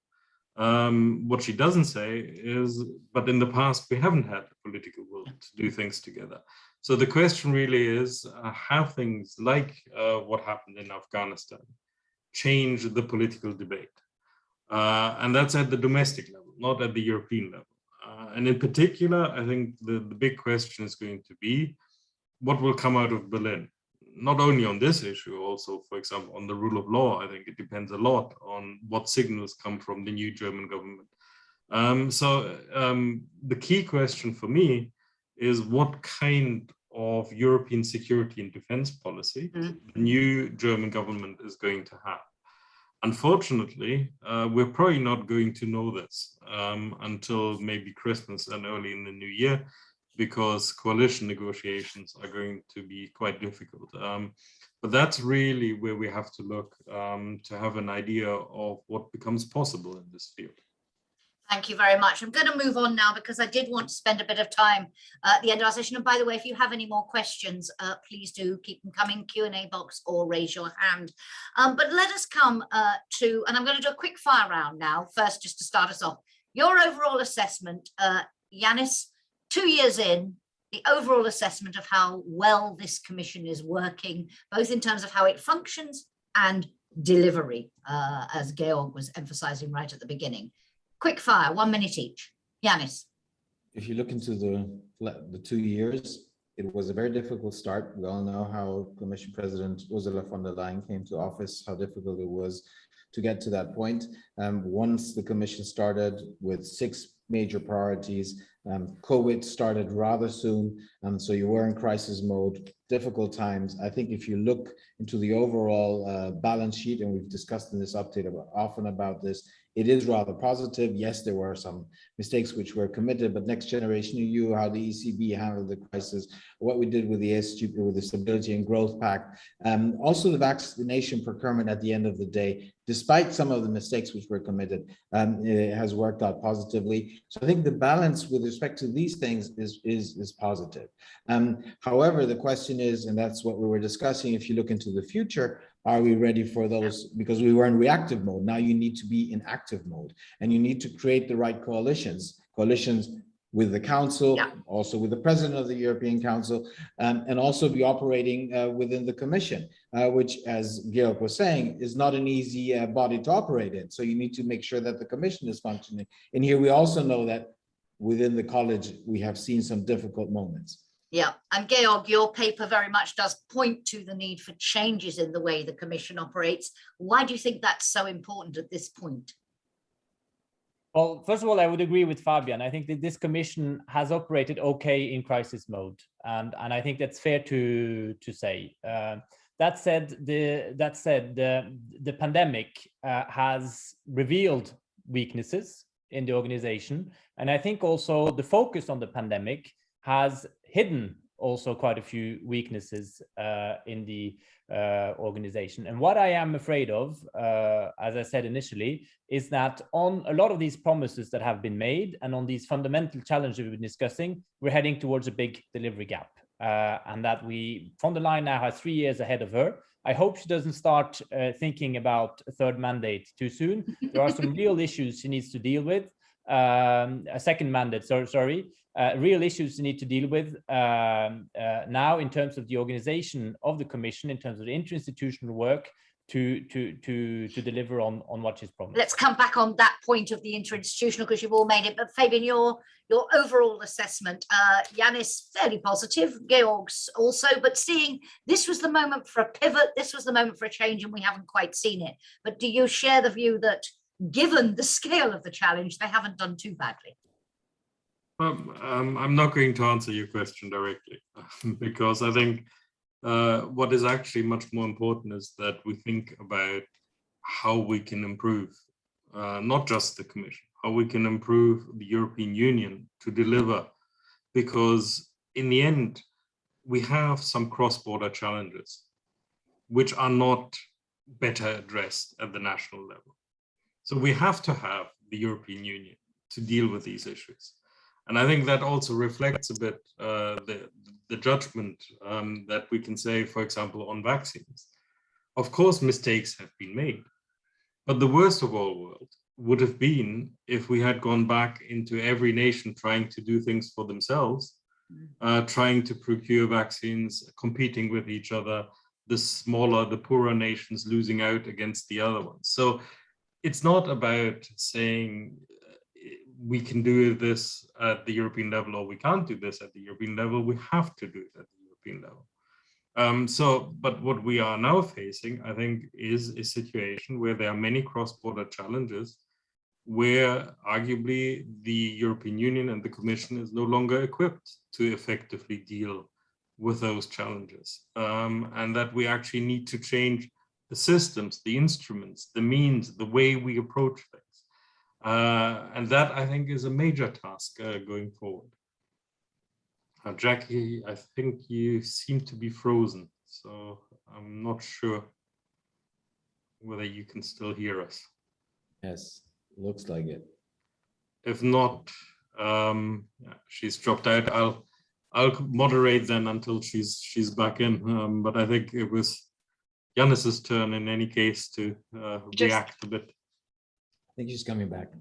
What she doesn't say is, but in the past, we haven't had the political will to do things together. So the question really is, have things like what happened in Afghanistan change the political debate? And that's at the domestic level, not at the European level. And in particular, I think the big question is going to be, what will come out of Berlin? Not only on this issue, also, for example, on the rule of law. I think it depends a lot on what signals come from the new German government. So the key question for me is what kind of European security and defense policy the new German government is going to have. Unfortunately, we're probably not going to know this until maybe Christmas and early in the new year, because coalition negotiations are going to be quite difficult. But that's really where we have to look to have an idea of what becomes possible in this field. Thank you very much. I'm going to move on now because I did want to spend a bit of time at the end of our session. And by the way, if you have any more questions, please do keep them coming, Q&A box or raise your hand. But let us come to, and I'm going to do a quick fire round now, first just to start us off. Your overall assessment, Janis, 2 years in, the overall assessment of how well this commission is working, both in terms of how it functions and delivery, as Georg was emphasizing right at the beginning. Quick fire, 1 minute each. Janis. If you look into the 2 years, it was a very difficult start. We all know how Commission President Ursula von der Leyen came to office, how difficult it was to get to that point. Once the Commission started with 6 major priorities, COVID started rather soon, so you were in crisis mode, difficult times. I think if you look into the overall balance sheet, and we've discussed in this update often about this, it is rather positive. Yes, there were some mistakes which were committed, but Next Generation EU, how the ECB handled the crisis, what we did with the SGP, with the Stability and Growth Pact, also the vaccination procurement at the end of the day, despite some of the mistakes which were committed, it has worked out positively. So I think the balance with respect to these things is positive. However, the question is, and that's what we were discussing, if you look into the future, are we ready for those? Because we were in reactive mode. Now you need to be in active mode, and you need to create the right coalitions with the Council, also with the President of the European Council, and also be operating within the Commission, which, as Georg was saying, is not an easy body to operate in. So you need to make sure that the Commission is functioning. And here we also know that within the college, we have seen some difficult moments. Yeah, and Georg, your paper very much does point to the need for changes in the way the Commission operates. Why do you think that's so important at this point? Well, first of all, I would agree with Fabian. I think that this Commission has operated okay in crisis mode, and I think that's fair to say. That said, the pandemic has revealed weaknesses in the organization, and I think also the focus on the pandemic has hidden also quite a few weaknesses in the organization. And what I am afraid of, as I said initially, is that on a lot of these promises that have been made and on these fundamental challenges we've been discussing, we're heading towards a big delivery gap. and that von der Leyen now has 3 years ahead of her. I hope she doesn't start thinking about a third mandate too soon. There are some real issues she needs to deal with. A second mandate, sorry. Real issues she needs to deal with now in terms of the organization of the Commission, in terms of the interinstitutional work to deliver on what she's promised. Let's come back on that point of the interinstitutional, because you've all made it. But Fabian, your overall assessment, Janis, fairly positive, Georg's also, but seeing this was the moment for a pivot, this was the moment for a change, and we haven't quite seen it. But do you share the view that given the scale of the challenge, they haven't done too badly? I'm not going to answer your question directly because I think what is actually much more important is that we think about how we can improve, not just the Commission, how we can improve the European Union to deliver, because in the end, we have some cross-border challenges which are not better addressed at the national level. So we have to have the European Union to deal with these issues. And I think that also reflects a bit the judgment that we can say, for example, on vaccines. Of course, mistakes have been made, but the worst of all world would have been if we had gone back into every nation trying to do things for themselves, trying to procure vaccines, competing with each other, the smaller, the poorer nations losing out against the other ones. So it's not about saying we can do this at the European level or we can't do this at the European level. We have to do it at the European level. But what we are now facing, I think, is a situation where there are many cross-border challenges where arguably the European Union and the Commission is no longer equipped to effectively deal with those challenges. And that we actually need to change the systems, the instruments, the means, the way we approach things. And that, I think, is a major task going forward. Jacki, I think you seem to be frozen, so I'm not sure whether you can still hear us. Yes, looks like it. If not, she's dropped out. I'll moderate then until she's back in. But I think it was Janis's turn in any case to react a bit. I think she's coming back.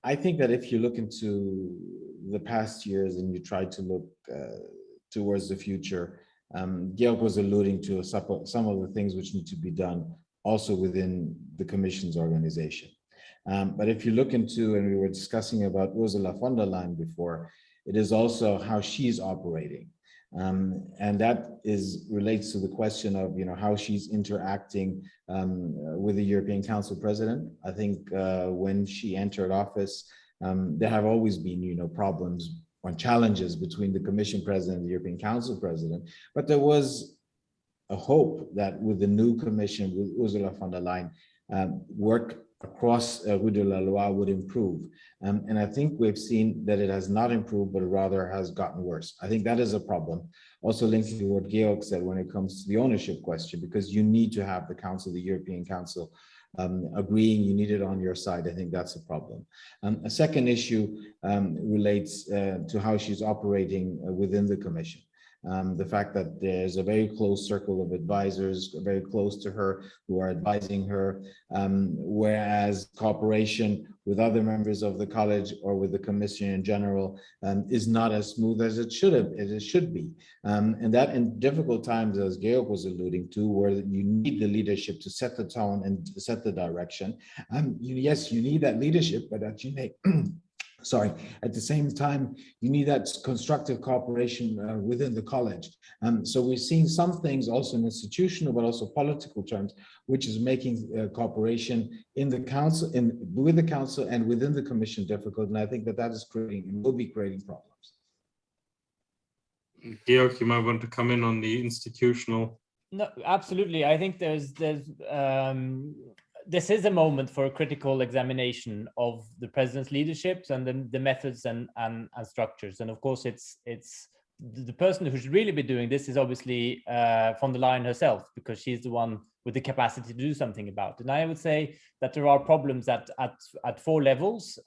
I think that if you look into the past years and you try to look towards the future, Georg was alluding to some of the things which need to be done also within the Commission's organization. But if you look into, and we were discussing about Ursula von der Leyen before, it is also how she's operating. And that relates to the question of how she's interacting with the European Council President. I think when she entered office, there have always been problems or challenges between the Commission President and the European Council President, but there was a hope that with the new Commission, with Ursula von der Leyen, work across Rue de la Loi would improve. And I think we've seen that it has not improved, but rather has gotten worse. I think that is a problem. Also linking to what Georg said when it comes to the ownership question, because you need to have the Council, the European Council, agreeing, you need it on your side. I think that's a problem. A second issue relates to how she's operating within the Commission. The fact that there's a very close circle of advisors very close to her who are advising her, whereas cooperation with other members of the college or with the Commission in general is not as smooth as it should be. And that in difficult times, as Georg was alluding to, where you need the leadership to set the tone and set the direction. Yes, you need that leadership, but that you make at the same time, you need that constructive cooperation within the college. So we're seeing some things also in institutional, but also political terms, which is making cooperation in the council, with the council and within the Commission difficult. And I think that is creating and will be creating problems. Georg, you might want to come in on the institutional. No, absolutely. I think this is a moment for a critical examination of the president's leaderships and the methods and structures. And of course, it's the person who should really be doing this is obviously von der Leyen herself, because she's the one with the capacity to do something about it. And I would say that there are problems at 4 levels: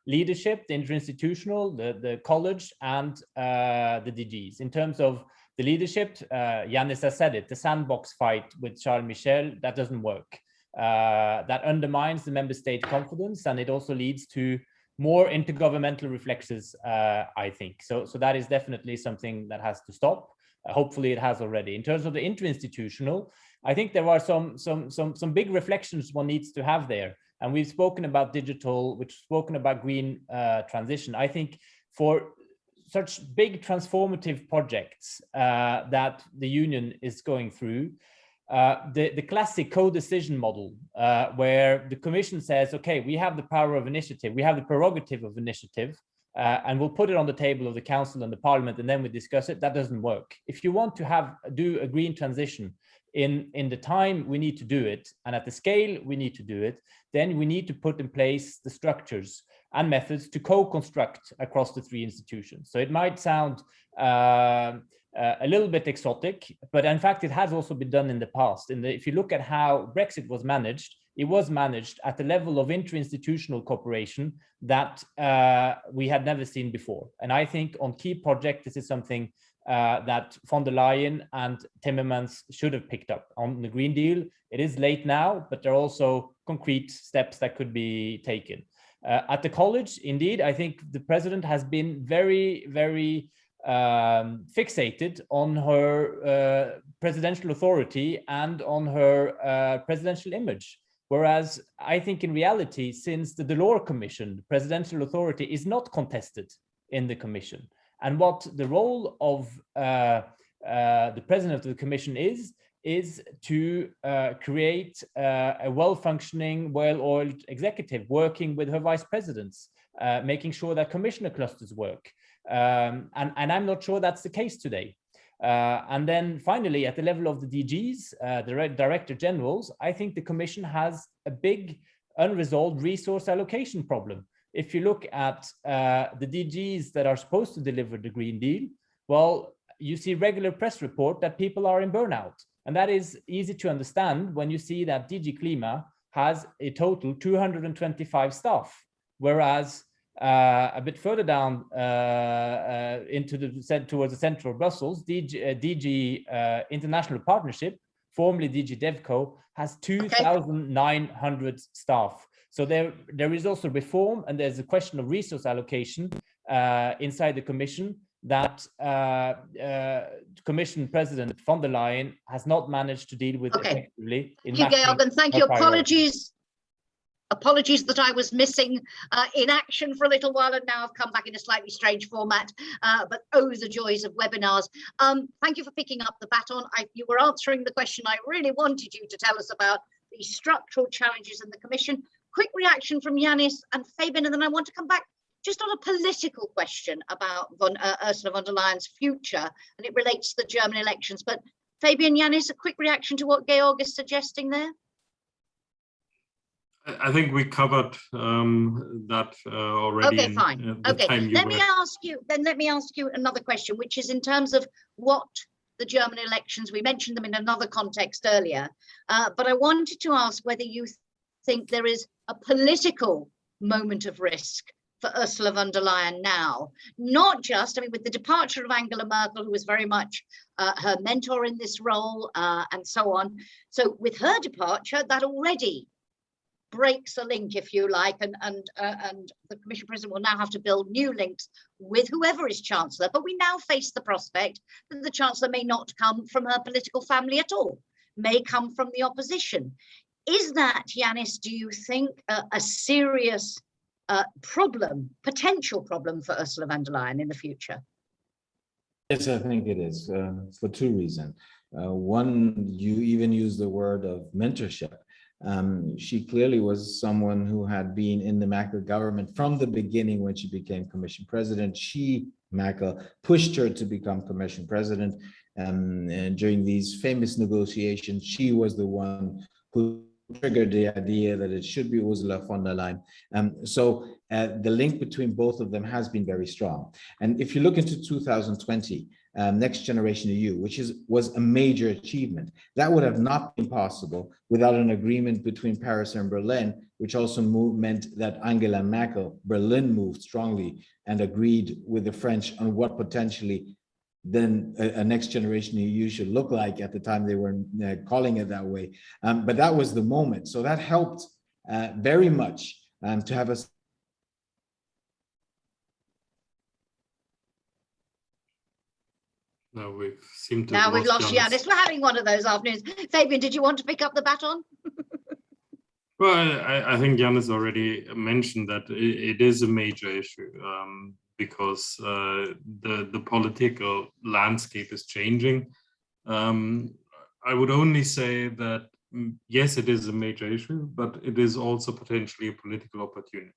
leadership, the interinstitutional, the college, and the DGs. In terms of the leadership, Janis has said it, the sandbox fight with Charles Michel, that doesn't work. That undermines the member state confidence, and it also leads to more intergovernmental reflexes, I think. So that is definitely something that has to stop. Hopefully it has already. In terms of the interinstitutional, I think there are some big reflections one needs to have there. And we've spoken about digital, we've spoken about green transition. I think for such big transformative projects that the Union is going through, the classic co-decision model, where the Commission says, okay, we have the power of initiative, we have the prerogative of initiative, and we'll put it on the table of the Council and the Parliament, and then we discuss it. That doesn't work. If you want to do a green transition in the time we need to do it, and at the scale we need to do it, then we need to put in place the structures and methods to co-construct across the 3 institutions. So it might sound a little bit exotic, but in fact, it has also been done in the past. If you look at how Brexit was managed, it was managed at the level of interinstitutional cooperation that we had never seen before. And I think on key projects, this is something that von der Leyen and Timmermans should have picked up. On the Green Deal, it is late now, but there are also concrete steps that could be taken. At the college, indeed, I think the president has been very, very fixated on her presidential authority and on her presidential image. Whereas I think in reality, since the Delors Commission, the presidential authority is not contested in the Commission. And what the role of the president of the Commission is to create a well-functioning, well-oiled executive, working with her vice presidents, making sure that commissioner clusters work. And I'm not sure that's the case today. And then finally, at the level of the DGs, the Director Generals, I think the Commission has a big unresolved resource allocation problem. If you look at the DGs that are supposed to deliver the Green Deal, well, you see regular press report that people are in burnout. And that is easy to understand when you see that DG Klima has a total 225 staff, whereas a bit further down towards the center of Brussels, DG International Partnership, formerly DG DevCo, has 2,900 staff. So there is also reform, and there's a question of resource allocation inside the Commission that Commission President von der Leyen has not managed to deal with effectively. Thank you, Georg, and thank you. Apologies that I was missing in action for a little while, and now I've come back in a slightly strange format, but oh, the joys of webinars. Thank you for picking up the baton. You were answering the question I really wanted you to tell us about, the structural challenges in the Commission. Quick reaction from Janis and Fabian, and then I want to come back just on a political question about Ursula von der Leyen's future, and it relates to the German elections. But Fabian, Janis, a quick reaction to what Georg is suggesting there? I think we covered that already. Okay, fine. Okay, let me ask you another question, which is in terms of what the German elections, we mentioned them in another context earlier, but I wanted to ask whether you think there is a political moment of risk for Ursula von der Leyen now, not just, I mean, with the departure of Angela Merkel, who was very much her mentor in this role, and so on. So with her departure, that already breaks a link, if you like, and the Commission President will now have to build new links with whoever is Chancellor. But we now face the prospect that the Chancellor may not come from her political family at all, may come from the opposition. Is that, Janis, do you think, a serious potential problem for Ursula von der Leyen in the future? Yes, I think it is, for 2 reasons. One, you even use the word of mentorship. She clearly was someone who had been in the Merkel government from the beginning when she became Commission President. Merkel, pushed her to become Commission President. And during these famous negotiations, she was the one who triggered the idea that it should be Ursula von der Leyen. So the link between both of them has been very strong. And if you look into 2020, Next Generation EU, which was a major achievement, that would have not been possible without an agreement between Paris and Berlin, which also meant that Angela Merkel, Berlin moved strongly and agreed with the French on what potentially then a Next Generation EU should look like. At the time they were calling it that way, but that was the moment. So that helped very much to have a. No, we've seemed to now we've lost Janis. We're having one of those afternoons. Fabian, did you want to pick up the baton? Well, I think Janis already mentioned that it is a major issue. Because the political landscape is changing. I would only say that, yes, it is a major issue, but it is also potentially a political opportunity.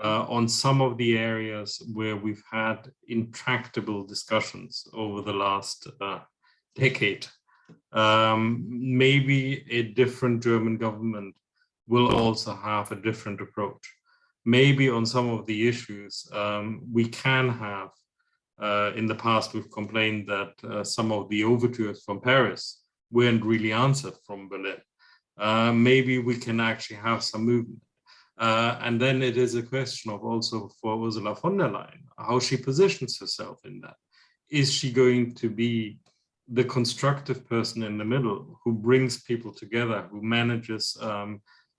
On some of the areas where we've had intractable discussions over the last decade, maybe a different German government will also have a different approach. Maybe on some of the issues we can have, in the past we've complained that some of the overtures from Paris weren't really answered from Berlin. Maybe we can actually have some movement. And then it is a question of also for Ursula von der Leyen, how she positions herself in that. Is she going to be the constructive person in the middle who brings people together, who manages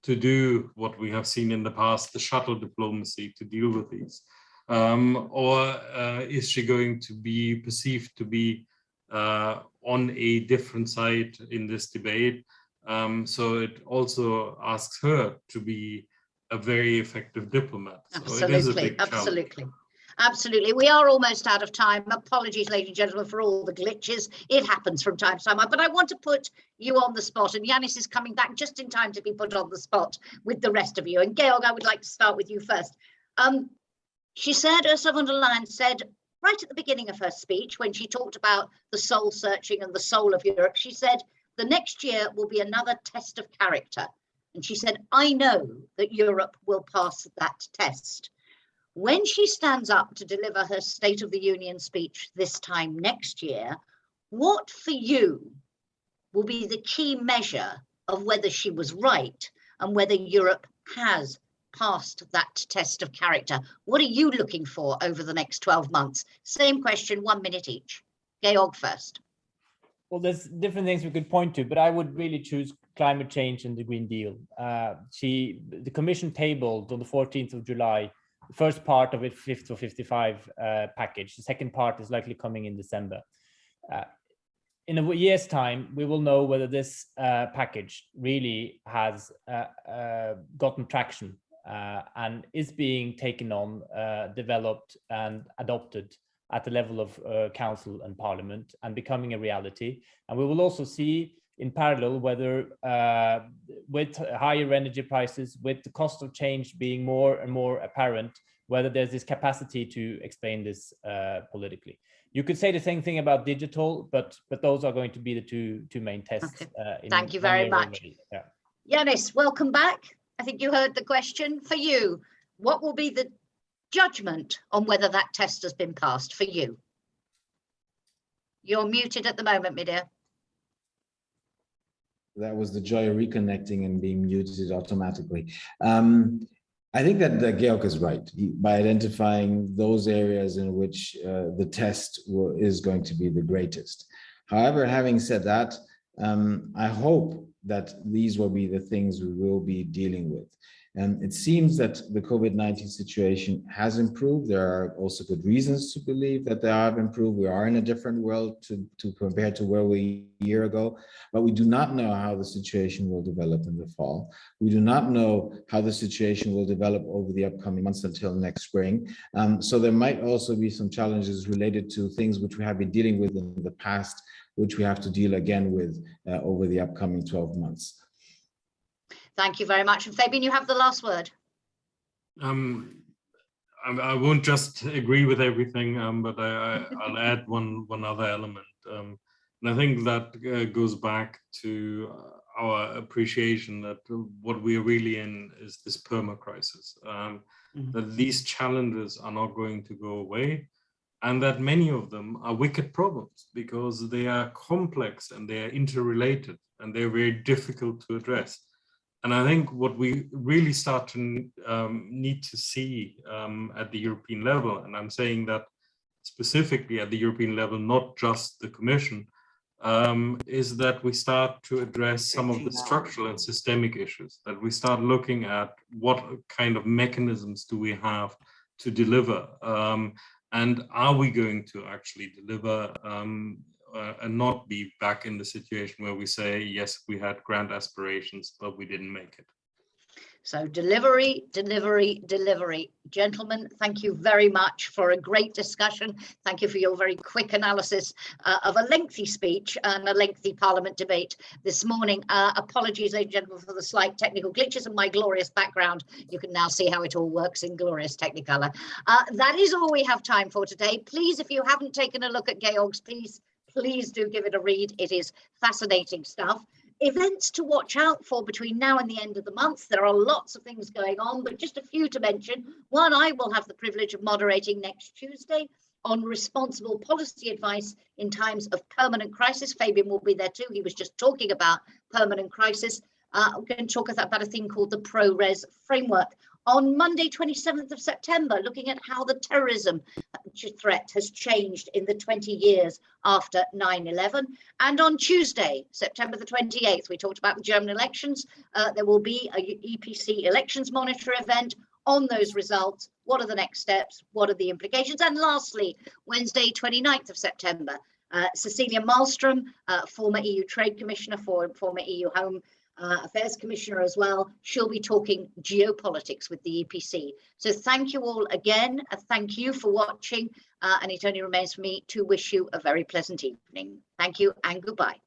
to do what we have seen in the past, the shuttle diplomacy to deal with these? Or is she going to be perceived to be on a different side in this debate? So it also asks her to be a very effective diplomat. Absolutely, so it is a big absolutely. challenge. Absolutely. We are almost out of time. Apologies, ladies and gentlemen, for all the glitches. It happens from time to time. But I want to put you on the spot, and Janis is coming back just in time to be put on the spot with the rest of you. And Georg, I would like to start with you first. She said, Ursula von der Leyen said right at the beginning of her speech, when she talked about the soul searching and the soul of Europe, she said, the next year will be another test of character. And she said, I know that Europe will pass that test. When she stands up to deliver her State of the Union speech this time next year, what for you will be the key measure of whether she was right and whether Europe has passed that test of character? What are you looking for over the next 12 months? Same question, 1 minute each. Georg first. Well, there's different things we could point to, but I would really choose climate change and the Green Deal. The Commission tabled on the 14th of July the first part of a 50 or 55 package. The second part is likely coming in December. In a year's time, we will know whether this package really has gotten traction and is being taken on, developed and adopted at the level of Council and Parliament and becoming a reality. And we will also see in parallel whether with higher energy prices, with the cost of change being more and more apparent, whether there's this capacity to explain this politically. You could say the same thing about digital, but those are going to be the two main tests. Okay. Thank you very much. Yeah. Janis, welcome back. I think you heard the question. For you, what will be the judgment on whether that test has been passed for you? You're muted at the moment, my dear. That was the joy of reconnecting and being muted automatically. I think that Georg is right by identifying those areas in which the test is going to be the greatest. However, having said that, I hope that these will be the things we will be dealing with. And it seems that the COVID-19 situation has improved. There are also good reasons to believe that they have improved. We are in a different world to compare to where we were a year ago, but we do not know how the situation will develop in the fall. We do not know how the situation will develop over the upcoming months until next spring. So there might also be some challenges related to things which we have been dealing with in the past, which we have to deal again with over the upcoming 12 months. Thank you very much. And Fabian, you have the last word. I won't just agree with everything, but I'll add one other element. And I think that goes back to our appreciation that what we're really in is this perma crisis, that these challenges are not going to go away, and that many of them are wicked problems because they are complex and they are interrelated and they're very difficult to address. And I think what we really start to need to see at the European level, and I'm saying that specifically at the European level, not just the Commission, is that we start to address some of the structural and systemic issues, that we start looking at what kind of mechanisms do we have to deliver, and are we going to actually deliver and not be back in the situation where we say, yes, we had grand aspirations, but we didn't make it. So delivery, delivery, delivery. Gentlemen, thank you very much for a great discussion. Thank you for your very quick analysis of a lengthy speech and a lengthy Parliament debate this morning. Apologies, ladies and gentlemen, for the slight technical glitches and my glorious background. You can now see how it all works in glorious Technicolor. That is all we have time for today. Please, if you haven't taken a look at Georg's piece, please do give it a read. It is fascinating stuff. Events to watch out for between now and the end of the month. There are lots of things going on, but just a few to mention. One, I will have the privilege of moderating next Tuesday on responsible policy advice in times of permanent crisis. Fabian will be there too. He was just talking about permanent crisis. We're going to talk about a thing called the ProRes framework. On Monday, 27th of September, looking at how the terrorism threat has changed in the 20 years after 9/11. And on Tuesday, September the 28th, we talked about the German elections. There will be a EPC elections monitor event on those results. What are the next steps? What are the implications? And lastly, Wednesday, 29th of September, Cecilia Malmström, former EU Trade Commissioner, former EU Home Affairs Commissioner as well. She'll be talking geopolitics with the EPC. So thank you all again. Thank you for watching. And it only remains for me to wish you a very pleasant evening. Thank you and goodbye.